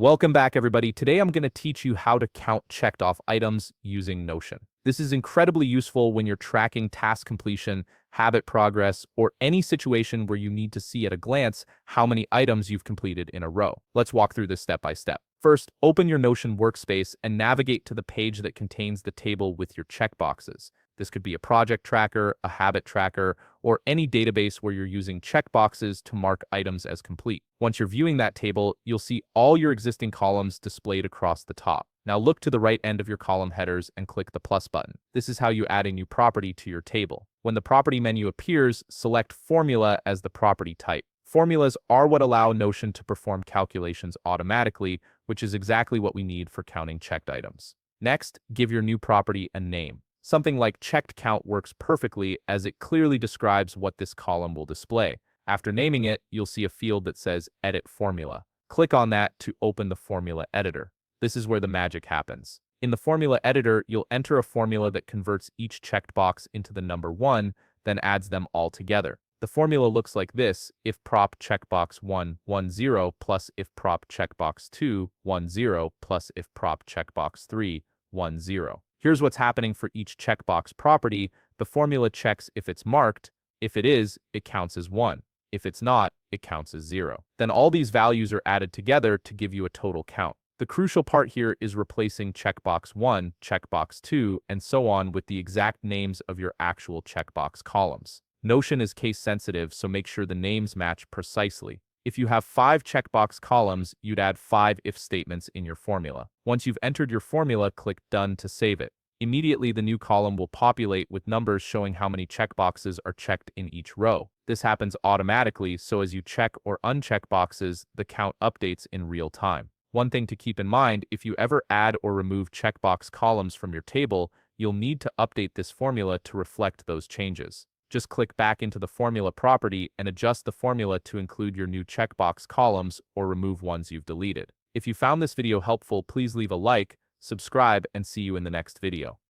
Welcome back, everybody. Today I'm going to teach you how to count checked off items using Notion. This is incredibly useful when you're tracking task completion, habit progress, or any situation where you need to see at a glance how many items you've completed in a row. Let's walk through this step by step. First, open your Notion workspace and navigate to the page that contains the table with your checkboxes. This could be a project tracker, a habit tracker, or any database where you're using checkboxes to mark items as complete. Once you're viewing that table, you'll see all your existing columns displayed across the top. Now look to the right end of your column headers and click the plus button. This is how you add a new property to your table. When the property menu appears, select Formula as the property type. Formulas are what allow Notion to perform calculations automatically, which is exactly what we need for counting checked items. Next, give your new property a name. Something like checked count works perfectly as it clearly describes what this column will display. After naming it, you'll see a field that says Edit Formula. Click on that to open the formula editor. This is where the magic happens. In the formula editor, you'll enter a formula that converts each checked box into the number 1, then adds them all together. The formula looks like this: if prop checkbox 1, 1, 0 plus if prop checkbox 2, 1, 0 plus if prop checkbox 3, 1, 0. Here's what's happening for each checkbox property. The formula checks if it's marked. If it is, it counts as 1. If it's not, it counts as 0. Then all these values are added together to give you a total count. The crucial part here is replacing checkbox 1, checkbox 2, and so on with the exact names of your actual checkbox columns. Notion is case sensitive, so make sure the names match precisely. If you have 5 checkbox columns, you'd add 5 if statements in your formula. Once you've entered your formula, click Done to save it. Immediately, the new column will populate with numbers showing how many checkboxes are checked in each row. This happens automatically, so as you check or uncheck boxes, the count updates in real time. One thing to keep in mind: if you ever add or remove checkbox columns from your table, you'll need to update this formula to reflect those changes. Just click back into the formula property and adjust the formula to include your new checkbox columns or remove ones you've deleted. If you found this video helpful, please leave a like, subscribe, and see you in the next video.